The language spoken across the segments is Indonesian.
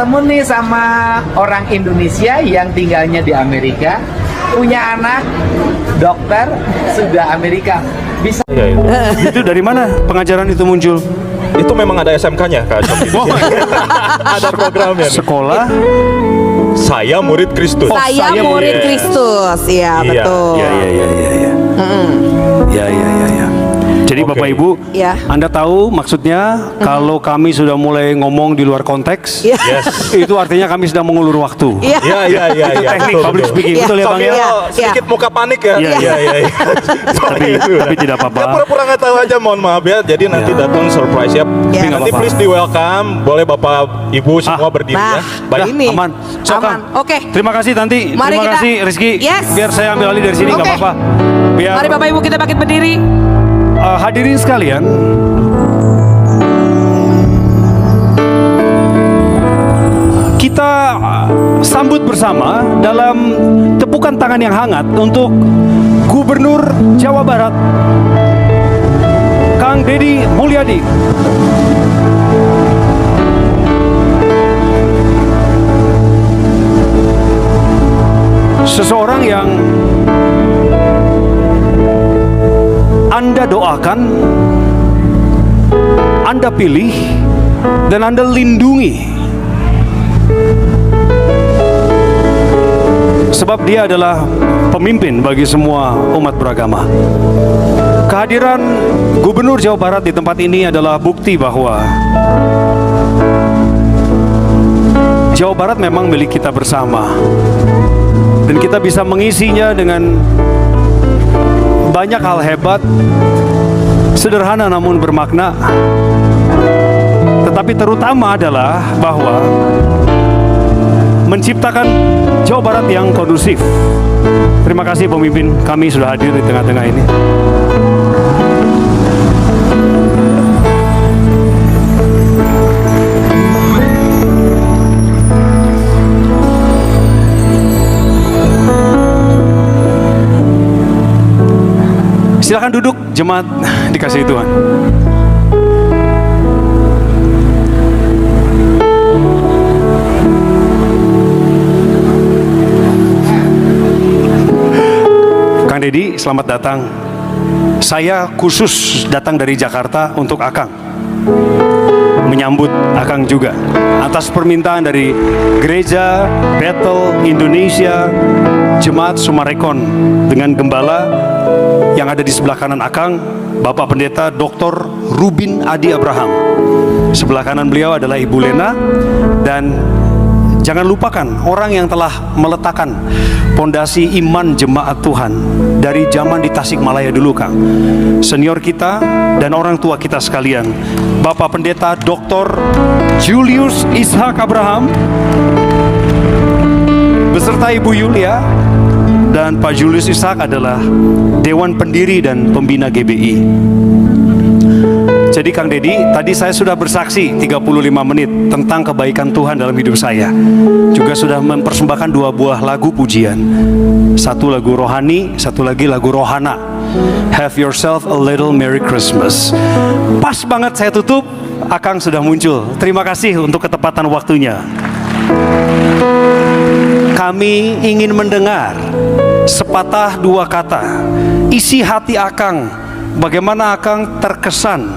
ketemu nih sama orang Indonesia yang tinggalnya di Amerika, punya anak dokter sudah Amerika. Bisa. Ya, Itu dari mana pengajaran itu muncul? itu memang ada SMK-nya Kak Coki. Ada programnya. nih. Sekolah? Saya murid Kristus. saya Saya murid murid. Kristus, ya Iya. betul. Ya. Ya. Jadi Oke. Bapak Ibu, Ya. Anda tahu maksudnya kalau kami sudah mulai ngomong di luar konteks, Iya. Yes. itu artinya kami sedang mengulur waktu. Iya. Iya. Itu teknik betul, public betul. speaking, Iya. betul ya Bang Sambil ya? Iya. sedikit muka panik ya. Iya. Iya. Tapi tidak apa-apa. Ya pura-pura nggak tahu aja, mohon maaf ya. Jadi nanti datang surprise ya. Iya. Nanti Nggak please di welcome. Boleh Bapak Ibu semua berdiri Nah, ya. Baik. ini Aman. So, aman. Kang. Oke. Terima kasih Tanti. Mari Terima kita- kasih Rizky. Yes. Biar saya ambil alih dari sini nggak Oke. apa-apa. Biar Mari Bapak Ibu kita bangkit berdiri. hadirin sekalian, kita sambut bersama dalam tepukan tangan yang hangat untuk Gubernur Jawa Barat, Kang Deddy Mulyadi. Seseorang yang Anda doakan, Anda pilih, dan Anda lindungi. Sebab dia adalah pemimpin bagi semua umat beragama. Kehadiran Gubernur Jawa Barat di tempat ini adalah bukti bahwa Jawa Barat memang milik kita bersama. Dan kita bisa mengisinya dengan banyak hal hebat, sederhana namun bermakna. Tetapi terutama adalah bahwa menciptakan Jawa Barat yang kondusif. Terima kasih pemimpin kami sudah hadir di tengah-tengah ini. Silakan duduk, jemaat dikasihi Tuhan. Kang Deddy, selamat datang. Saya khusus datang dari Jakarta untuk Akang, menyambut Akang juga atas permintaan dari Gereja Bethel Indonesia Jemaat Sumarekon dengan gembala yang ada di sebelah kanan Akang, Bapak Pendeta Dr. Rubin Adi Abraham. Sebelah kanan beliau adalah Ibu Lena, dan jangan lupakan orang yang telah meletakkan pondasi iman jemaat Tuhan dari zaman di Tasikmalaya dulu, Kang. Senior kita dan orang tua kita sekalian, Bapak Pendeta Dr. Julius Ishak Abraham beserta Ibu Yulia. Dan Pak Julius Ishak adalah Dewan Pendiri dan Pembina GBI. Jadi Kang Deddy, tadi saya sudah bersaksi 35 menit tentang kebaikan Tuhan dalam hidup saya. Juga sudah mempersembahkan 2 buah lagu pujian. Satu lagu rohani, satu lagi lagu rohana. Have yourself a little Merry Christmas. Pas banget saya tutup, Akang sudah muncul. Terima kasih untuk ketepatan waktunya. Kami ingin mendengar sepatah 2 kata isi hati Akang, bagaimana Akang terkesan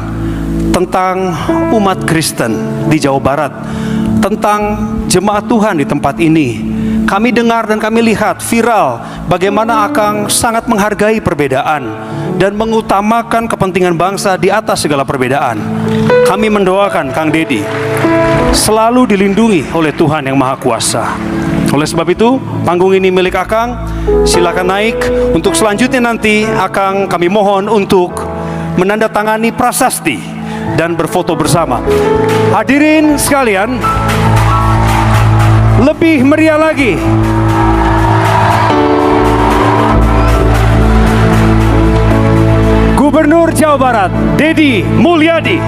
tentang umat Kristen di Jawa Barat, tentang jemaat Tuhan di tempat ini. Kami dengar dan kami lihat viral bagaimana Akang sangat menghargai perbedaan dan mengutamakan kepentingan bangsa di atas segala perbedaan. Kami mendoakan Kang Deddy selalu dilindungi oleh Tuhan yang Maha Kuasa. Oleh sebab itu, panggung ini milik Akang. Silakan naik. Untuk selanjutnya nanti Akang kami mohon untuk menandatangani prasasti dan berfoto bersama. Hadirin sekalian, lebih meriah lagi. Gubernur Jawa Barat, Deddy Mulyadi.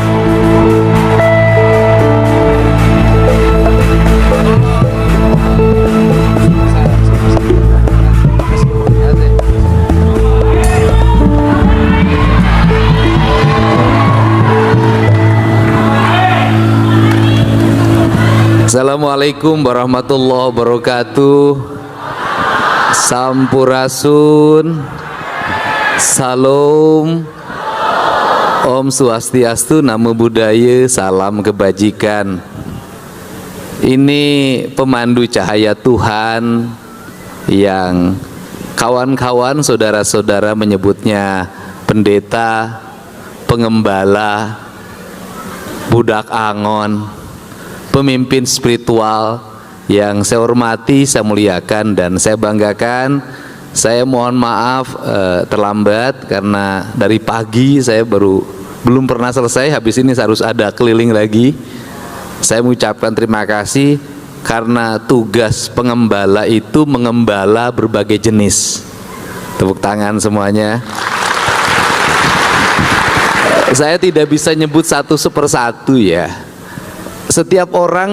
Assalamualaikum warahmatullahi wabarakatuh. Sampurasun. Salam. Om Swastiastu, Namo Buddhaya, salam kebajikan. Ini pemandu cahaya Tuhan yang kawan-kawan, saudara-saudara menyebutnya pendeta, pengembala, budak angon, pemimpin spiritual yang saya hormati, saya muliakan, dan saya banggakan. Saya mohon maaf terlambat karena dari pagi saya belum pernah selesai. Habis ini harus ada keliling lagi. Saya mengucapkan terima kasih karena tugas pengembala itu mengembala berbagai jenis. Tepuk tangan semuanya. Saya tidak bisa nyebut satu persatu ya. Setiap orang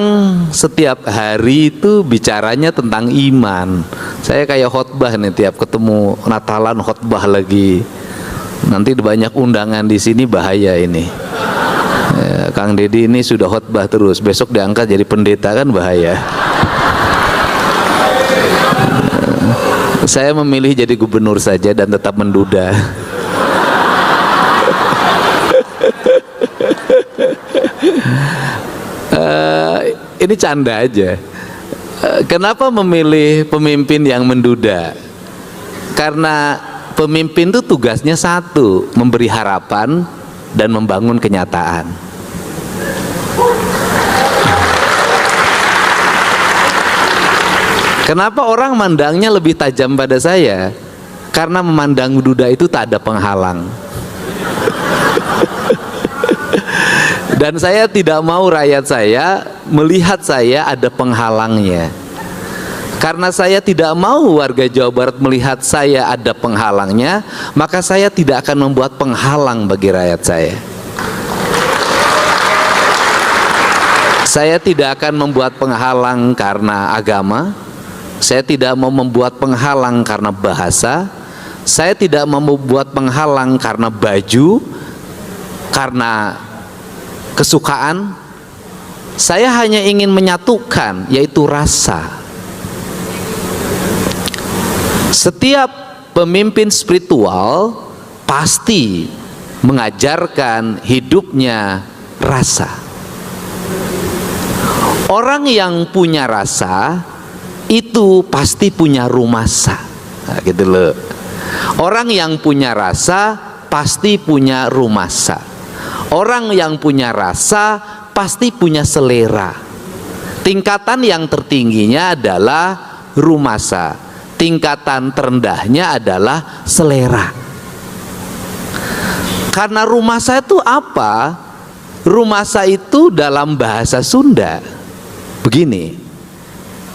setiap hari itu bicaranya tentang iman. Saya kayak khotbah nih, tiap ketemu Natalan khotbah lagi. Nanti banyak undangan di sini, bahaya ini. Kang Deddy ini sudah khotbah terus, besok diangkat jadi pendeta kan bahaya. Saya memilih jadi gubernur saja dan tetap menduda. Ini canda aja. Kenapa memilih pemimpin yang menduda? Karena pemimpin itu tugasnya satu, memberi harapan dan membangun kenyataan. Kenapa orang mandangnya lebih tajam pada saya? Karena memandang duda itu tak ada penghalang. Dan saya tidak mau rakyat saya melihat saya ada penghalangnya. Karena saya tidak mau warga Jawa Barat melihat saya ada penghalangnya, maka saya tidak akan membuat penghalang bagi rakyat saya. Saya tidak akan membuat penghalang karena agama. Saya tidak mau membuat penghalang karena bahasa. Saya tidak mau membuat penghalang karena baju, karena kesukaan. Saya hanya ingin menyatukan, yaitu rasa. Setiap pemimpin spiritual pasti mengajarkan hidupnya rasa. Orang yang punya rasa itu pasti punya rumasa. Nah, gitu loh. Orang yang punya rasa pasti punya rumasa. Orang yang punya rasa pasti punya selera. Tingkatan yang tertingginya adalah rumasa, tingkatan terendahnya adalah selera. Karena rumasa itu apa? Rumasa itu dalam bahasa Sunda begini: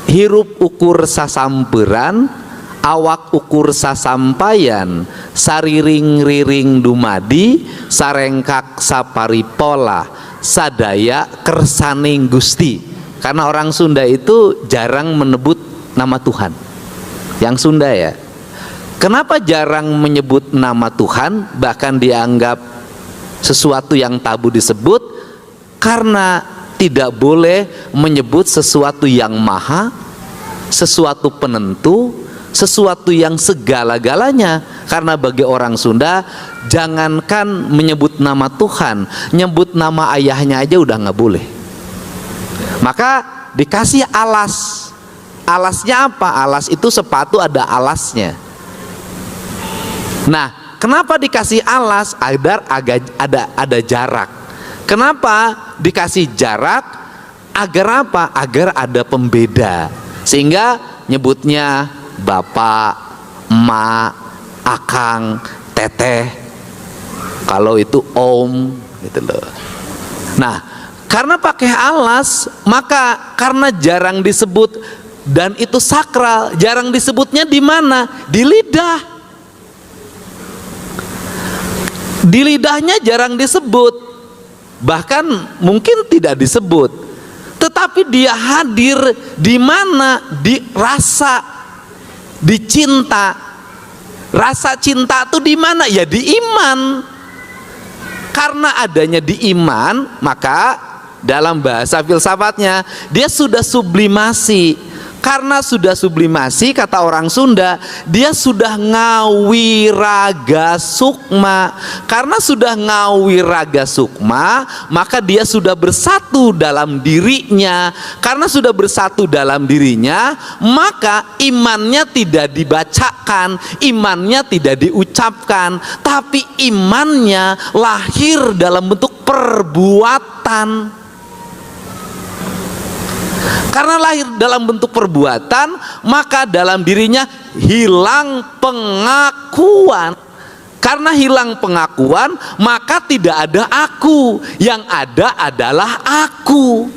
hirup ukur sasamperan, awak ukur sasampayan, sariring-riring dumadi, sarengkak saparipola, sadaya kersaning Gusti. Karena orang Sunda itu jarang menyebut nama Tuhan. Yang Sunda ya. Kenapa jarang menyebut nama Tuhan, bahkan dianggap sesuatu yang tabu disebut? Karena tidak boleh menyebut sesuatu yang maha, sesuatu penentu, sesuatu yang segala-galanya. Karena bagi orang Sunda, jangankan menyebut nama Tuhan, nyebut nama ayahnya aja udah nggak boleh. Maka dikasih alas. Alasnya apa? Alas itu sepatu ada alasnya. Nah, kenapa dikasih alas? Agar ada jarak. Kenapa dikasih jarak? Agar apa? Agar ada pembeda. Sehingga nyebutnya bapak, emak, akang, teteh. Kalau itu om, gitu loh. Nah, karena pakai alas, maka karena jarang disebut dan itu sakral, jarang disebutnya di mana? Di lidah. Di lidahnya jarang disebut, bahkan mungkin tidak disebut. Tetapi dia hadir di mana? Di rasa, di cinta. Rasa cinta itu di mana? Ya di iman. Karena adanya di iman, maka dalam bahasa filsafatnya, dia sudah sublimasi. Karena sudah sublimasi, kata orang Sunda, dia sudah ngawiraga sukma. Karena sudah ngawiraga sukma, maka dia sudah bersatu dalam dirinya. Karena sudah bersatu dalam dirinya, maka imannya tidak dibacakan, imannya tidak diucapkan, tapi imannya lahir dalam bentuk perbuatan. Karena lahir dalam bentuk perbuatan, maka dalam dirinya hilang pengakuan. Karena hilang pengakuan, maka tidak ada aku. Yang ada adalah aku.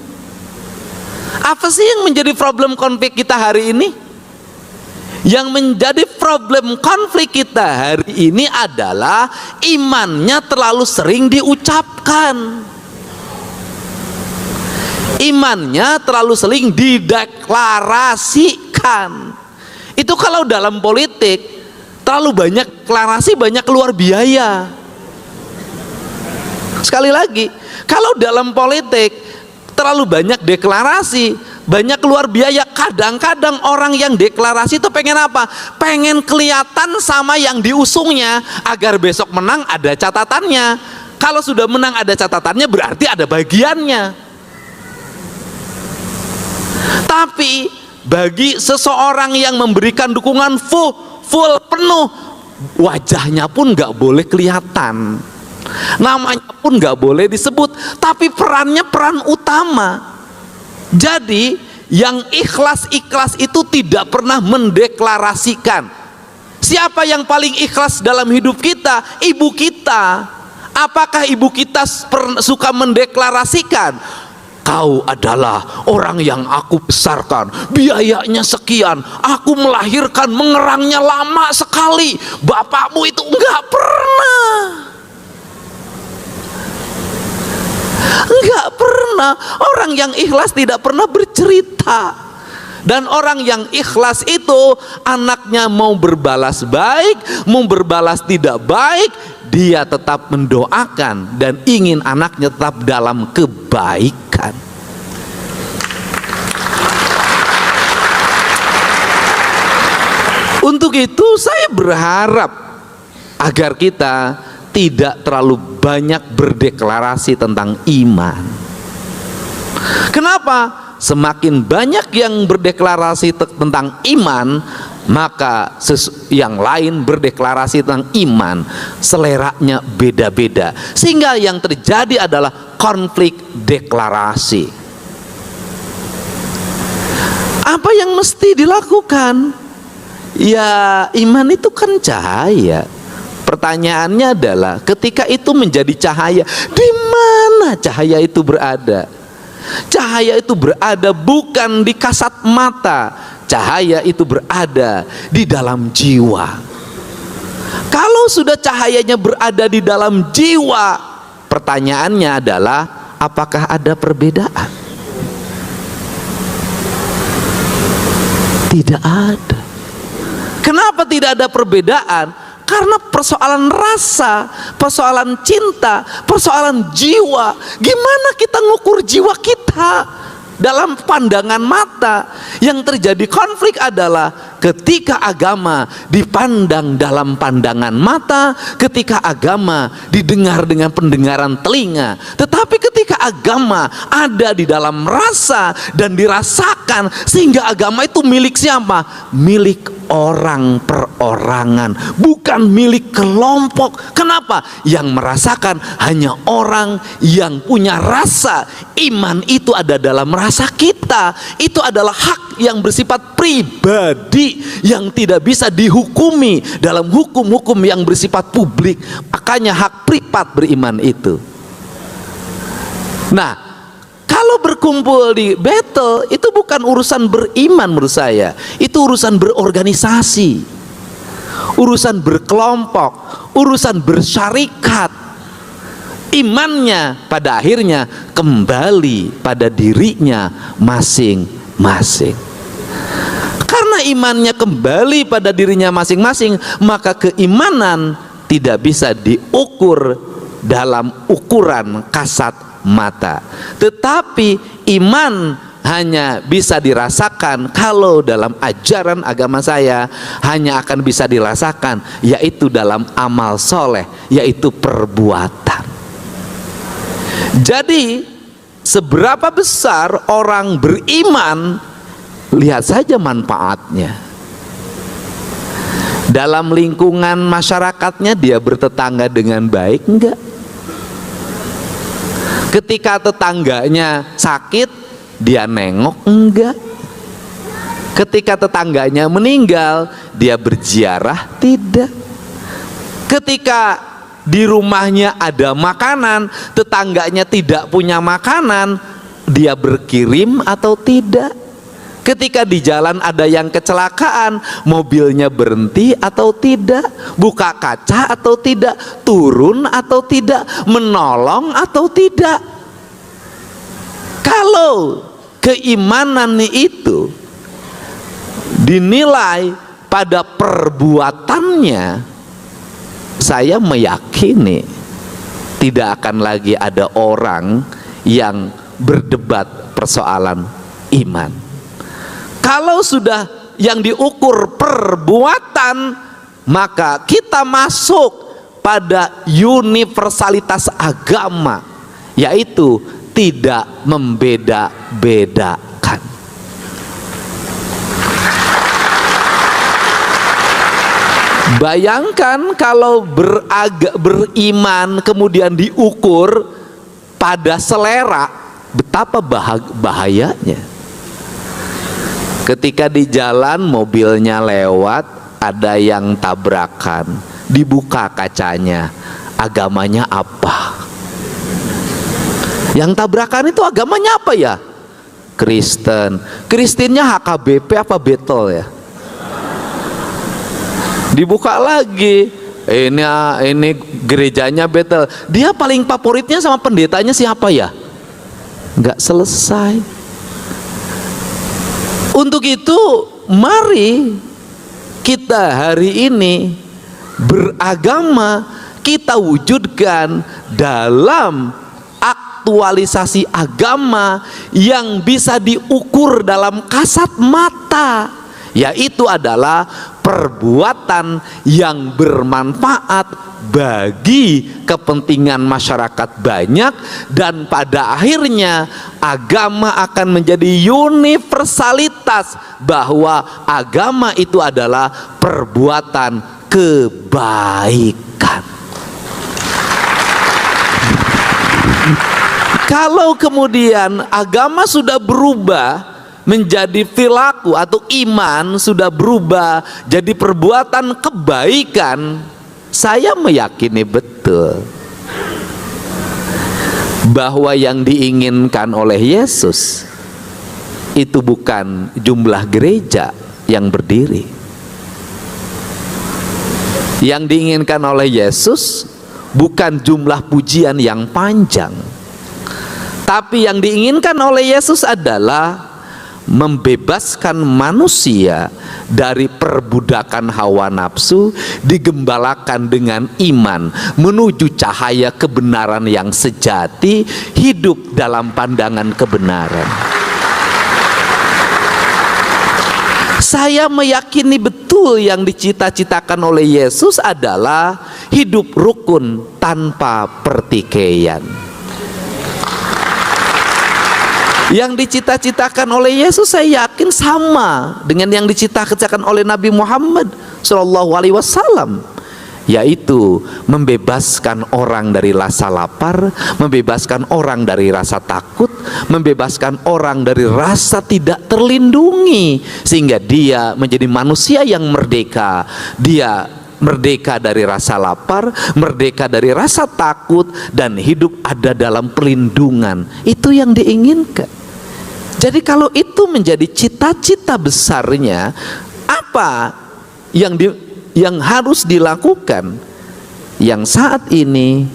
Apa sih yang menjadi problem konflik kita hari ini? Yang menjadi problem konflik kita hari ini adalah imannya terlalu sering diucapkan. Imannya terlalu sering dideklarasikan. Itu kalau dalam politik terlalu banyak deklarasi, banyak keluar biaya. Sekali lagi, kalau dalam politik terlalu banyak deklarasi, banyak keluar biaya. Kadang-kadang orang yang deklarasi itu pengen apa? Pengen kelihatan sama yang diusungnya, agar besok menang ada catatannya. Kalau sudah menang ada catatannya, berarti ada bagiannya. Tapi bagi seseorang yang memberikan dukungan full penuh, wajahnya pun nggak boleh kelihatan, namanya pun nggak boleh disebut, tapi perannya peran utama. Jadi yang ikhlas itu tidak pernah mendeklarasikan. Siapa yang paling ikhlas dalam hidup kita? Ibu kita. Apakah ibu kita suka mendeklarasikan? Kau adalah orang yang aku besarkan, biayanya sekian, aku melahirkan mengerangnya lama sekali, bapakmu itu enggak pernah. Enggak pernah. Orang yang ikhlas tidak pernah bercerita. Dan orang yang ikhlas itu, anaknya mau berbalas baik, mau berbalas tidak baik, dia tetap mendoakan dan ingin anaknya tetap dalam kebaikan. Untuk itu saya berharap agar kita tidak terlalu banyak berdeklarasi tentang iman. Kenapa? Semakin banyak yang berdeklarasi tentang iman, maka yang lain berdeklarasi tentang iman, seleranya beda-beda, sehingga yang terjadi adalah konflik deklarasi. Apa yang mesti dilakukan? Ya, iman itu kan cahaya. Pertanyaannya adalah, ketika itu menjadi cahaya, di mana cahaya itu berada? Cahaya itu berada bukan di kasat mata, cahaya itu berada di dalam jiwa. Kalau sudah cahayanya berada di dalam jiwa, pertanyaannya adalah, apakah ada perbedaan? Tidak ada. Kenapa tidak ada perbedaan? Karena persoalan rasa, persoalan cinta, persoalan jiwa. Gimana kita ngukur jiwa kita dalam pandangan mata? Yang terjadi konflik adalah ketika agama dipandang dalam pandangan mata, ketika agama didengar dengan pendengaran telinga. Tetapi ketika agama ada di dalam rasa dan dirasakan, sehingga agama itu milik siapa? Milik orang perorangan, bukan milik kelompok. Kenapa? Yang merasakan hanya orang yang punya rasa. Iman itu ada dalam rasa kita. Itu adalah hak yang bersifat pribadi, yang tidak bisa dihukumi dalam hukum-hukum yang bersifat publik. Makanya hak privat beriman itu. Nah, kalau berkumpul di battle itu bukan urusan beriman menurut saya, itu urusan berorganisasi, urusan berkelompok, urusan bersyarikat. Imannya pada akhirnya kembali pada dirinya masing-masing. Karena imannya kembali pada dirinya masing-masing, maka keimanan tidak bisa diukur dalam ukuran kasat mata. Tetapi iman hanya bisa dirasakan kalau dalam ajaran agama saya hanya akan bisa dirasakan yaitu dalam amal soleh, yaitu perbuatan. Jadi seberapa besar orang beriman, lihat saja manfaatnya. Dalam lingkungan masyarakatnya dia bertetangga dengan baik enggak? Ketika tetangganya sakit, dia nengok enggak? Ketika tetangganya meninggal, dia berziarah tidak? Ketika di rumahnya ada makanan, tetangganya tidak punya makanan, dia berkirim atau tidak? Ketika di jalan ada yang kecelakaan, mobilnya berhenti atau tidak, buka kaca atau tidak, turun atau tidak, menolong atau tidak. Kalau keimanan itu dinilai pada perbuatannya, saya meyakini tidak akan lagi ada orang yang berdebat persoalan iman. Kalau sudah yang diukur perbuatan, maka kita masuk pada universalitas agama, yaitu tidak membeda-bedakan. Bayangkan kalau beriman kemudian diukur pada selera, betapa bahayanya. Ketika di jalan mobilnya lewat, ada yang tabrakan, dibuka kacanya, agamanya apa? Yang tabrakan itu agamanya apa ya? Kristen. Kristennya HKBP apa Betel ya? Dibuka lagi, ini gerejanya Betel. Dia paling favoritnya sama pendetanya siapa ya? Nggak selesai. Untuk itu mari kita hari ini beragama, kita wujudkan dalam aktualisasi agama yang bisa diukur dalam kasat mata, yaitu adalah perbuatan yang bermanfaat bagi kepentingan masyarakat banyak, dan pada akhirnya agama akan menjadi universalitas, bahwa agama itu adalah perbuatan kebaikan. Kalau kemudian agama sudah berubah menjadi perilaku atau iman sudah berubah jadi perbuatan kebaikan, saya meyakini betul bahwa yang diinginkan oleh Yesus itu bukan jumlah gereja yang berdiri. Yang diinginkan oleh Yesus bukan jumlah pujian yang panjang, tapi yang diinginkan oleh Yesus adalah membebaskan manusia dari perbudakan hawa nafsu, digembalakan dengan iman menuju cahaya kebenaran yang sejati, hidup dalam pandangan kebenaran. Saya meyakini betul yang dicita-citakan oleh Yesus adalah hidup rukun tanpa pertikaian. Yang dicita-citakan oleh Yesus saya yakin sama dengan yang dicita-citakan oleh Nabi Muhammad SAW, yaitu membebaskan orang dari rasa lapar, membebaskan orang dari rasa takut, membebaskan orang dari rasa tidak terlindungi, sehingga dia menjadi manusia yang merdeka. Dia merdeka dari rasa lapar, merdeka dari rasa takut, dan hidup ada dalam perlindungan. Itu yang diinginkan. Jadi kalau itu menjadi cita-cita besarnya, apa yang harus dilakukan? Yang saat ini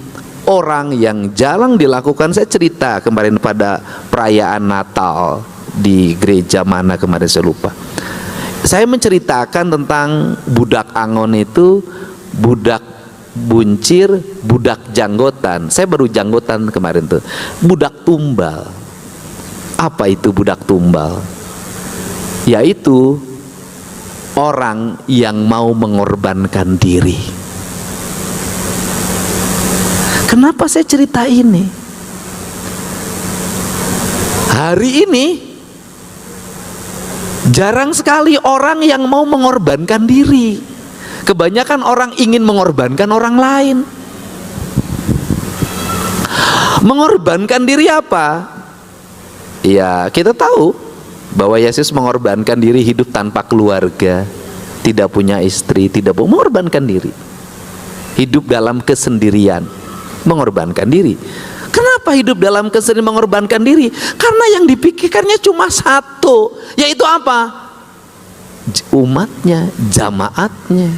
orang yang jarang dilakukan. Saya cerita kemarin pada perayaan Natal di gereja mana kemarin saya lupa. Saya menceritakan tentang budak Angon itu budak buncir, budak janggotan. Saya baru janggotan kemarin tuh. Budak tumbal. Apa itu budak tumbal? Yaitu orang yang mau mengorbankan diri. Kenapa saya cerita ini? Hari ini jarang sekali orang yang mau mengorbankan diri. Kebanyakan orang ingin mengorbankan orang lain. Mengorbankan diri apa? Ya, kita tahu bahwa Yesus mengorbankan diri hidup tanpa keluarga, tidak punya istri, tidak mengorbankan diri. Hidup dalam kesendirian, mengorbankan diri. Kenapa hidup dalam kesendirian mengorbankan diri? Karena yang dipikirkannya cuma satu, yaitu apa? Umatnya, jamaatnya.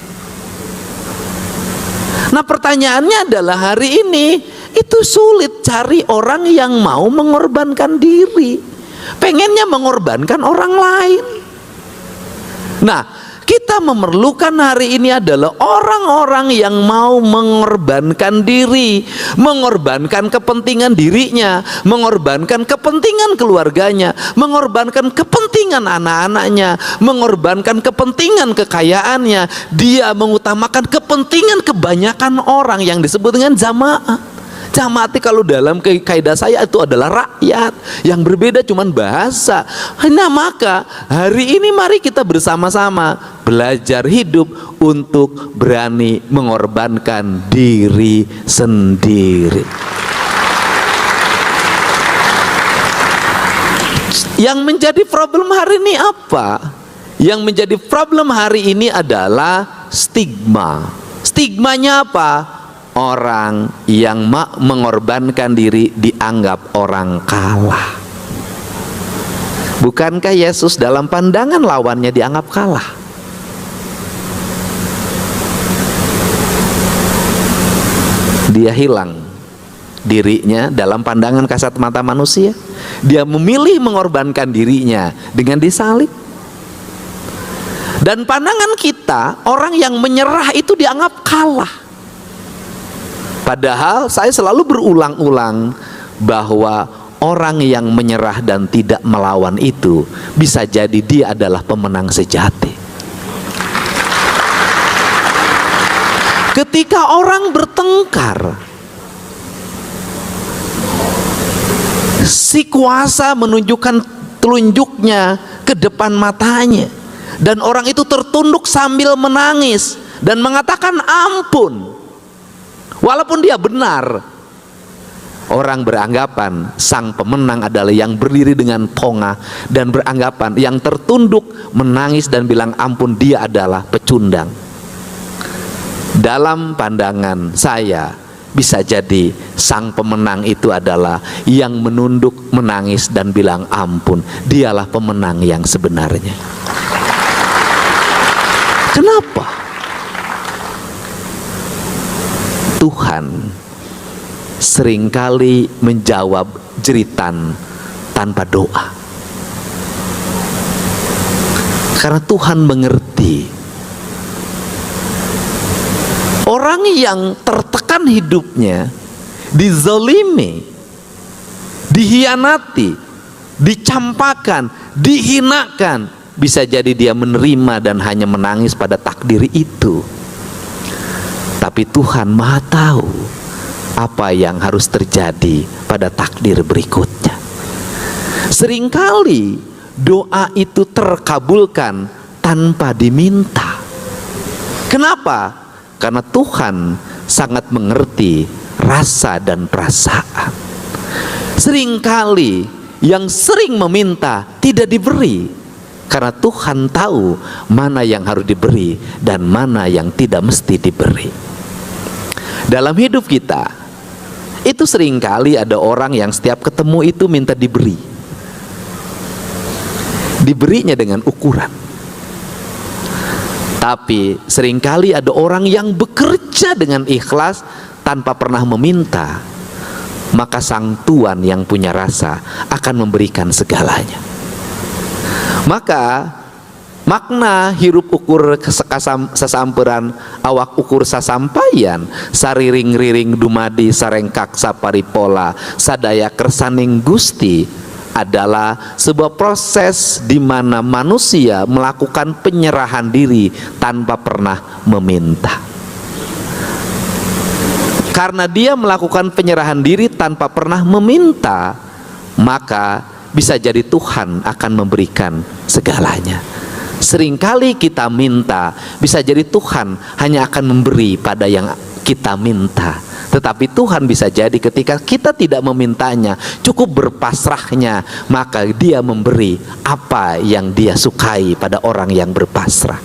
Nah, pertanyaannya adalah hari ini itu sulit cari orang yang mau mengorbankan diri, pengennya mengorbankan orang lain. Nah, kita memerlukan hari ini adalah orang-orang yang mau mengorbankan diri, mengorbankan kepentingan dirinya, mengorbankan kepentingan keluarganya, mengorbankan kepentingan anak-anaknya, mengorbankan kepentingan kekayaannya. Dia mengutamakan kepentingan kebanyakan orang yang disebut dengan jamaah. Jamaat kalau dalam kaidah saya itu adalah rakyat, yang berbeda cuman bahasa. Nah, maka hari ini mari kita bersama-sama belajar hidup untuk berani mengorbankan diri sendiri. Yang menjadi problem hari ini apa? Yang menjadi problem hari ini adalah stigma. Stigmanya apa? Orang yang mengorbankan diri dianggap orang kalah. Bukankah Yesus dalam pandangan lawannya dianggap kalah? Dia hilang dirinya dalam pandangan kasat mata manusia. Dia memilih mengorbankan dirinya dengan disalib. Dan pandangan kita, orang yang menyerah itu dianggap kalah. Padahal saya selalu berulang-ulang bahwa orang yang menyerah dan tidak melawan itu bisa jadi dia adalah pemenang sejati. Ketika orang bertengkar, si kuasa menunjukkan telunjuknya ke depan matanya, dan orang itu tertunduk sambil menangis dan mengatakan ampun. Walaupun dia benar, orang beranggapan sang pemenang adalah yang berdiri dengan pongah dan beranggapan yang tertunduk menangis dan bilang ampun dia adalah pecundang. Dalam pandangan saya bisa jadi sang pemenang itu adalah yang menunduk, menangis dan bilang ampun. Dialah pemenang yang sebenarnya. Kenapa? Tuhan seringkali menjawab jeritan tanpa doa. Karena Tuhan mengerti orang yang tertekan hidupnya, dizalimi, dihianati, dicampakan, dihinakan, bisa jadi dia menerima dan hanya menangis pada takdir itu. Tapi Tuhan Maha tahu apa yang harus terjadi pada takdir berikutnya. Seringkali doa itu terkabulkan tanpa diminta. Kenapa? Karena Tuhan sangat mengerti rasa dan perasaan. Seringkali yang sering meminta tidak diberi, karena Tuhan tahu mana yang harus diberi dan mana yang tidak mesti diberi. Dalam hidup kita itu seringkali ada orang yang setiap ketemu itu minta diberi. Diberinya dengan ukuran. Tapi seringkali ada orang yang bekerja dengan ikhlas tanpa pernah meminta. Maka sang Tuan yang punya rasa akan memberikan segalanya. Maka Makna hirup ukur sasamperan awak ukur sasampayan sariring-riring dumadi sarengkak saparipola sadaya kersaning Gusti adalah sebuah proses di mana manusia melakukan penyerahan diri tanpa pernah meminta. Karena dia melakukan penyerahan diri tanpa pernah meminta, maka bisa jadi Tuhan akan memberikan segalanya. Seringkali kita minta, bisa jadi Tuhan hanya akan memberi pada yang kita minta. Tetapi Tuhan bisa jadi ketika kita tidak memintanya, cukup berpasrahnya, maka Dia memberi apa yang Dia sukai pada orang yang berpasrah.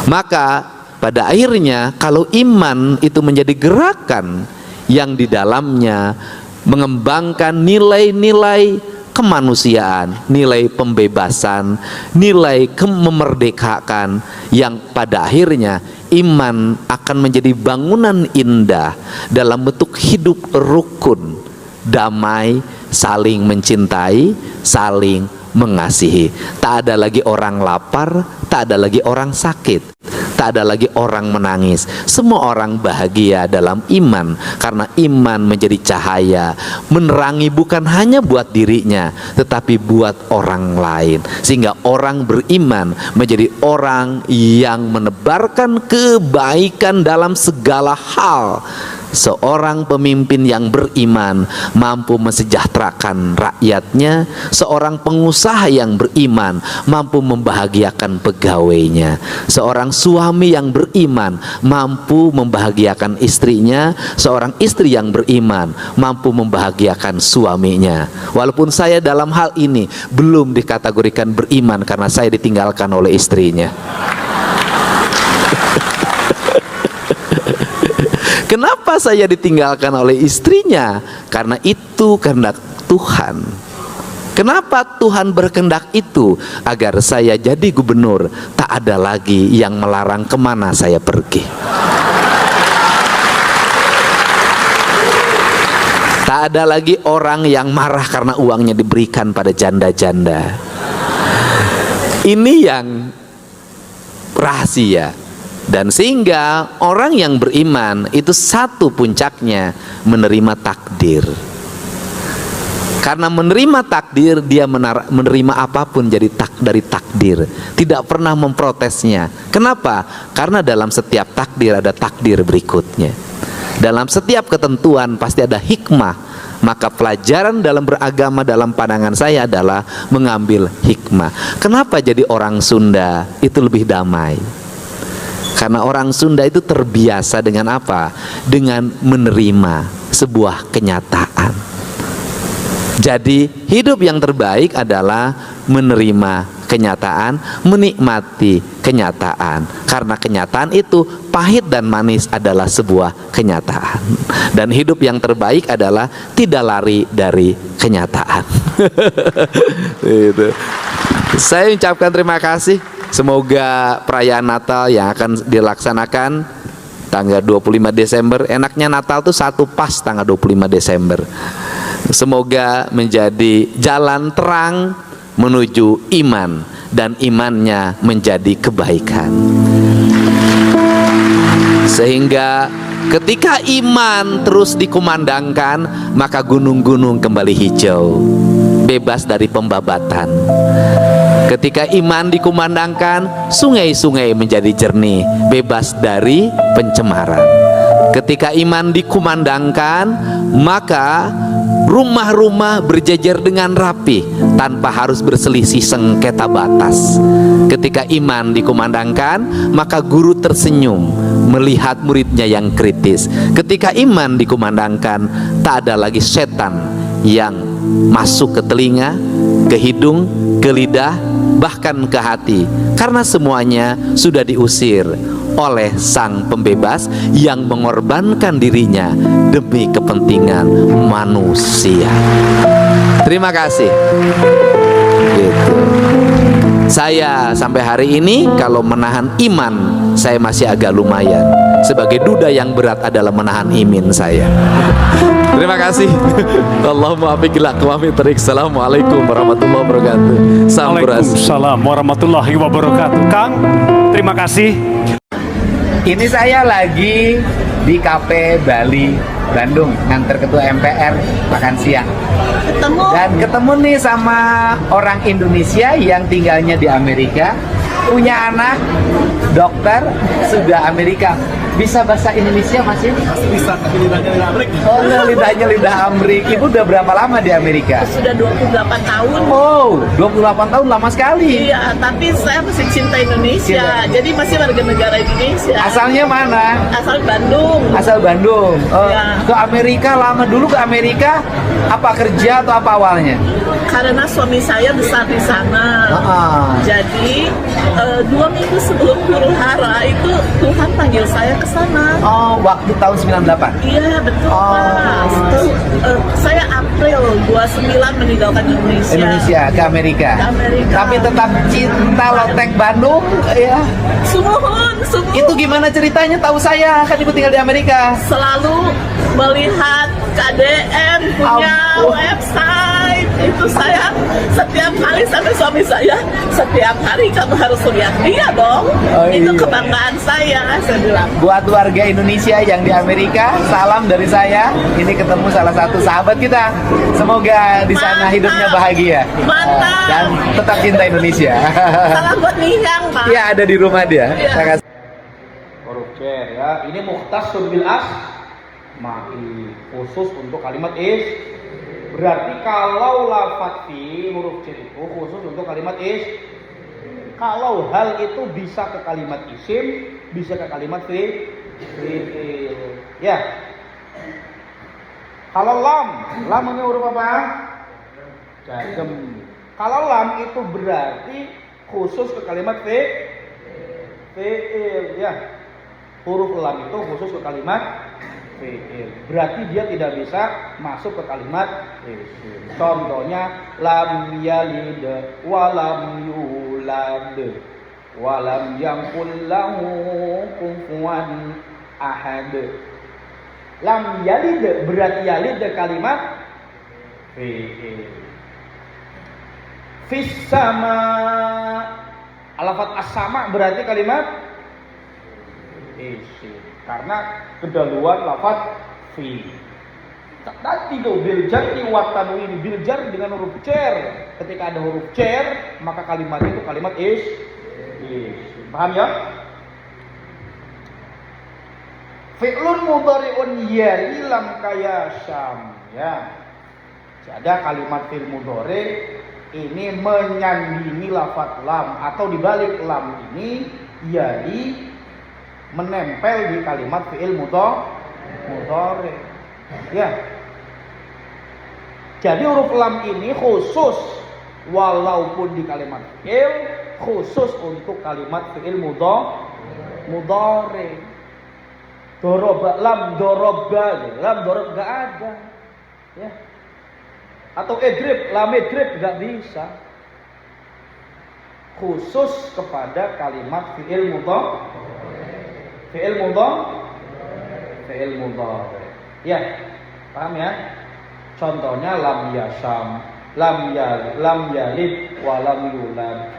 Maka pada akhirnya kalau iman itu menjadi gerakan yang di dalamnya mengembangkan nilai-nilai kemanusiaan, nilai pembebasan, nilai memerdekakan, yang pada akhirnya iman akan menjadi bangunan indah dalam bentuk hidup rukun, damai, saling mencintai, saling mengasihi. Tak ada lagi orang lapar, tak ada lagi orang sakit, tak ada lagi orang menangis. Semua orang bahagia dalam iman, karena iman menjadi cahaya, menerangi bukan hanya buat dirinya, tetapi buat orang lain. Sehingga orang beriman menjadi orang yang menebarkan kebaikan dalam segala hal. Seorang pemimpin yang beriman mampu mensejahterakan rakyatnya. Seorang pengusaha yang beriman mampu membahagiakan pegawainya. Seorang suami yang beriman mampu membahagiakan istrinya. Seorang istri yang beriman mampu membahagiakan suaminya. Walaupun saya dalam hal ini belum dikategorikan beriman karena saya ditinggalkan oleh istrinya. Kenapa saya ditinggalkan oleh istrinya? Karena itu kehendak Tuhan. Kenapa Tuhan berkehendak itu? Agar saya jadi gubernur, tak ada lagi yang melarang kemana saya pergi. Tak ada lagi orang yang marah karena uangnya diberikan pada janda-janda. Ini yang rahasia. Dan sehingga orang yang beriman itu satu puncaknya menerima takdir. Karena menerima takdir, dia menerima apapun jadi dari takdir, tidak pernah memprotesnya. Kenapa? Karena dalam setiap takdir ada takdir berikutnya. Dalam setiap ketentuan pasti ada hikmah. Maka pelajaran dalam beragama dalam pandangan saya adalah mengambil hikmah. Kenapa jadi orang Sunda itu lebih damai? Karena orang Sunda itu terbiasa dengan apa? Dengan menerima sebuah kenyataan. Jadi hidup yang terbaik adalah menerima kenyataan, menikmati kenyataan. Karena kenyataan itu pahit dan manis adalah sebuah kenyataan. Dan hidup yang terbaik adalah tidak lari dari kenyataan. Saya ucapkan terima kasih. Semoga perayaan Natal yang akan dilaksanakan tanggal 25 Desember, enaknya Natal tuh satu pas tanggal 25 Desember. Semoga menjadi jalan terang menuju iman, dan imannya menjadi kebaikan. Sehingga ketika iman terus dikumandangkan, maka gunung-gunung kembali hijau, bebas dari pembabatan. Ketika iman dikumandangkan, sungai-sungai menjadi jernih, bebas dari pencemaran. Ketika iman dikumandangkan, maka rumah-rumah berjejer dengan rapi tanpa harus berselisih sengketa batas. Ketika iman dikumandangkan, maka guru tersenyum melihat muridnya yang kritis. Ketika iman dikumandangkan, tak ada lagi setan yang masuk ke telinga, ke hidung, ke lidah, bahkan ke hati, karena semuanya sudah diusir oleh Sang Pembebas yang mengorbankan dirinya demi kepentingan manusia. Terima kasih. Gitu. Saya sampai hari ini kalau menahan iman saya masih agak lumayan. Sebagai duda yang berat adalah menahan imin saya. Terima kasih. Allahumma afiq ila aqwamit thariq. Assalamualaikum warahmatullahi wabarakatuh. Sampurasun. Waalaikumsalam warahmatullahi wabarakatuh. Kang, terima kasih. Ini saya lagi di Cafe Bali, Bandung, nganter ketua MPR makan siang. Dan ketemu nih sama orang Indonesia yang tinggalnya di Amerika, punya anak dokter sudah Amerika. Bisa bahasa Indonesia masih? Bisa, tapi lidahnya lidah Amrik. Oh, lidahnya lidah Amrik. Ibu udah berapa lama di Amerika? Sudah 28 tahun. Oh, 28 tahun lama sekali. Iya, tapi saya masih cinta Indonesia. Jadi masih warga negara Indonesia. Asalnya mana? Asal Bandung. Asal Bandung. Oh, Ya. ke Amerika lama dulu ke Amerika apa kerja atau apa awalnya? Karena suami saya besar di sana. Jadi 2 minggu sebelum Huru Hara itu Tuhan panggil saya ke sana. Oh, waktu tahun 98. Iya betul Pak. Saya April 29 meninggalkan Indonesia. Indonesia ke Amerika. Ke Amerika. Tapi tetap cinta Lotek Bandung ya. Sumuhun. Itu gimana ceritanya? Tahu saya kan ibu tinggal di Amerika. Selalu melihat KDM punya Ampun. website. Itu saya setiap kali sampai suami saya, setiap hari kamu harus lihat dia dong. Oh, Itu iya. kebanggaan saya bilang. Buat warga Indonesia yang di Amerika, salam dari saya. Ini ketemu salah satu sahabat kita. Semoga di sana Mantap. hidupnya bahagia. Mantap. Dan tetap cinta Indonesia. Salam buat Nihang, Pak. Iya, ada di rumah dia. Iya. Terima kasih. Huruf C ya. Ini mukhtasun bil as ma'i, khusus untuk kalimat is. Berarti kalau lafadz fi huruf C itu khusus untuk kalimat is. Kalau hal itu bisa ke kalimat isim, bisa ke kalimat fi'il. Ya. Kalau lam ini huruf apa? Jazm. Kalau lam itu berarti khusus ke kalimat fi'il, ya. Huruf lam itu khusus ke kalimat fi'il. Berarti dia tidak bisa masuk ke kalimat isim. Contohnya lam yalid wa lam yulad wa lam yakul lahu kufuwan ahad. Lam yalid berarti yalid kalimat fi'il. Fis sama, lafadz as-sama berarti kalimat isim. Karena kedahuluan lafadz fi. Tadi tuh bil jarri wa tanwin, bil jar dengan huruf jar. Ketika ada huruf jar, maka kalimat itu kalimat isim. Paham ya? Fi'lun mudhari'un yali lam kaya syam, ya. Jadi kalimat fi'il mudhari ini menyandingi lafadz lam, atau dibalik lam ini yali menempel di kalimat fi'il mudhari. Ya. Jadi huruf lam ini khusus walaupun di kalimat fi'il, khusus untuk kalimat fi'il mudhari. Doroba, lam doroba, lam dorob gak ada. Ya. Atau edrib, lam edrib gak bisa. Khusus kepada kalimat fi'il mudhari. Ya, paham ya? Contohnya lam yasham, lam yalid wa lam yulad.